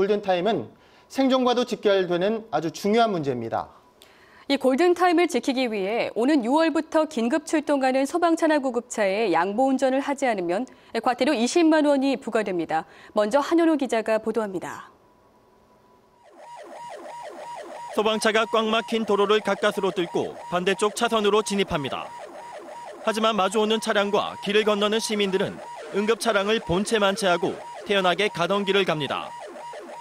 골든타임은 생존과도 직결되는 아주 중요한 문제입니다. 이 골든타임을 지키기 위해 오는 6월부터 긴급 출동하는 소방차나 구급차에 양보 운전을 하지 않으면 과태료 20만 원이 부과됩니다. 먼저 한현호 기자가 보도합니다. 소방차가 꽉 막힌 도로를 가까스로 뚫고 반대쪽 차선으로 진입합니다. 하지만 마주오는 차량과 길을 건너는 시민들은 응급 차량을 본체만 채하고 태연하게 가던 길을 갑니다.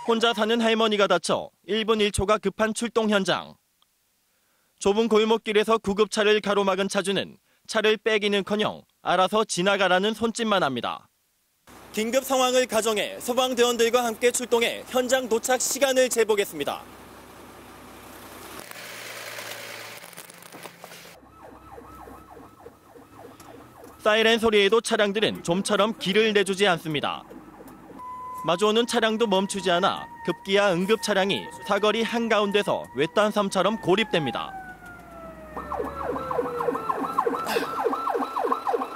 혼자 사는 할머니가 다쳐 1분 1초가 급한 출동 현장. 좁은 골목길에서 구급차를 가로막은 차주는 차를 빼기는커녕 알아서 지나가라는 손짓만 합니다. 긴급 상황을 가정해 소방대원들과 함께 출동해 현장 도착 시간을 재보겠습니다. 사이렌 소리에도 차량들은 좀처럼 길을 내주지 않습니다. 마주오는 차량도 멈추지 않아 급기야 응급 차량이 사거리 한가운데서 외딴 섬처럼 고립됩니다.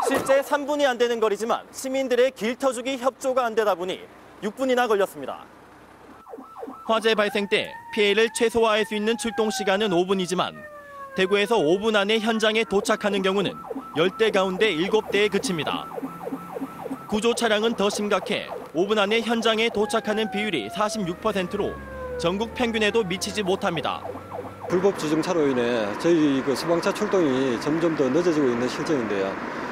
실제 3분이 안 되는 거리지만 시민들의 길 터주기 협조가 안 되다 보니 6분이나 걸렸습니다. 화재 발생 때 피해를 최소화할 수 있는 출동 시간은 5분이지만 대구에서 5분 안에 현장에 도착하는 경우는 10대 가운데 7대에 그칩니다. 구조 차량은 더 심각해 5분 안에 현장에 도착하는 비율이 46%로 전국 평균에도 미치지 못합니다. 불법 주정차로 인해 저희 소방차 출동이 점점 더 늦어지고 있는 실정인데요.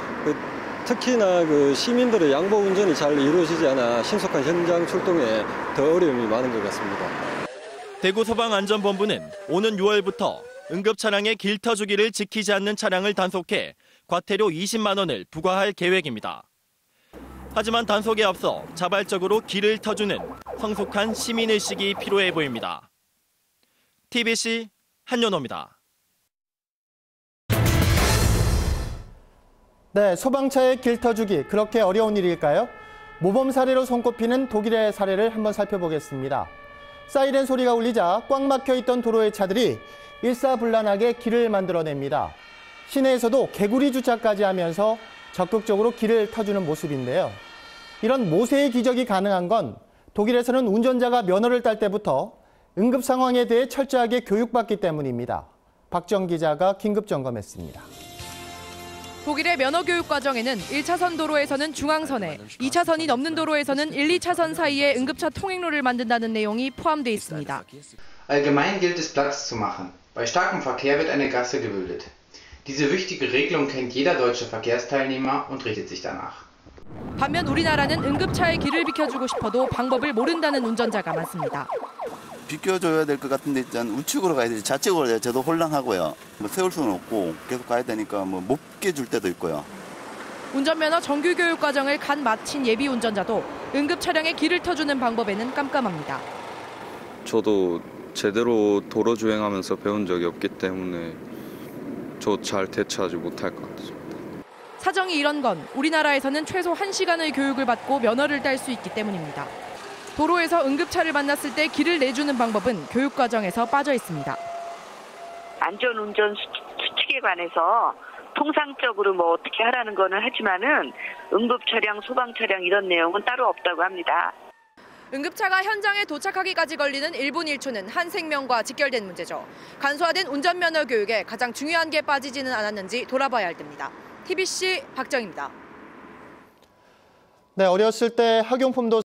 특히나 시민들의 양보 운전이 잘 이루어지지 않아 신속한 현장 출동에 더 어려움이 많은 것 같습니다. 대구소방안전본부는 오는 6월부터 응급 차량의 길 터주기를 지키지 않는 차량을 단속해 과태료 20만 원을 부과할 계획입니다. 하지만 단속에 앞서 자발적으로 길을 터주는 성숙한 시민의식이 필요해 보입니다. TBC 한연호입니다. 네, 소방차의 길 터주기 그렇게 어려운 일일까요? 모범 사례로 손꼽히는 독일의 사례를 한번 살펴보겠습니다. 사이렌 소리가 울리자 꽉 막혀있던 도로의 차들이 일사불란하게 길을 만들어냅니다. 시내에서도 개구리 주차까지 하면서 적극적으로 길을 터주는 모습인데요. 이런 모세의 기적이 가능한 건 독일에서는 운전자가 면허를 딸 때부터 응급 상황에 대해 철저하게 교육받기 때문입니다. 박정 기자가 긴급 점검했습니다. 독일의 면허 교육 과정에는 1차선 도로에서는 중앙선에, 2차선이 넘는 도로에서는 1, 2차선 사이에 응급차 통행로를 만든다는 내용이 포함되어 있습니다. Allgemein gilt es Platz zu machen. Bei starkem Verkehr wird eine Gasse gebildet. Diese wichtige Regelung kennt jeder deutsche Verkehrsteilnehmer und richtet sich danach. 반면 우리나라는 응급차의 길을 비켜주고 싶어도 방법을 모른다는 운전자가 많습니다. 비켜줘야 될 것 같은데 일단 우측으로 가야 되지 좌측으로 가야 저도 혼란하고요. 세울 수는 없고 계속 가야 되니까 못 깨줄 때도 있고요. 운전면허 정규교육 과정을 갓 마친 예비 운전자도 응급 차량의 길을 터주는 방법에는 깜깜합니다. 저도 제대로 도로 주행하면서 배운 적이 없기 때문에 저 잘 대처하지 못할 것 같습니다. 사정이 이런 건 우리나라에서는 최소 1시간의 교육을 받고 면허를 딸 수 있기 때문입니다. 도로에서 응급차를 만났을 때 길을 내주는 방법은 교육 과정에서 빠져 있습니다. 안전운전 수칙에 관해서 통상적으로 어떻게 하라는 거는 하지만은 응급차량, 소방차량 이런 내용은 따로 없다고 합니다. 응급차가 현장에 도착하기까지 걸리는 1분 1초는 한 생명과 직결된 문제죠. 간소화된 운전면허 교육에 가장 중요한 게 빠지지는 않았는지 돌아봐야 할 때입니다. TBC 박정입니다. 네, 어렸을 때 학용품도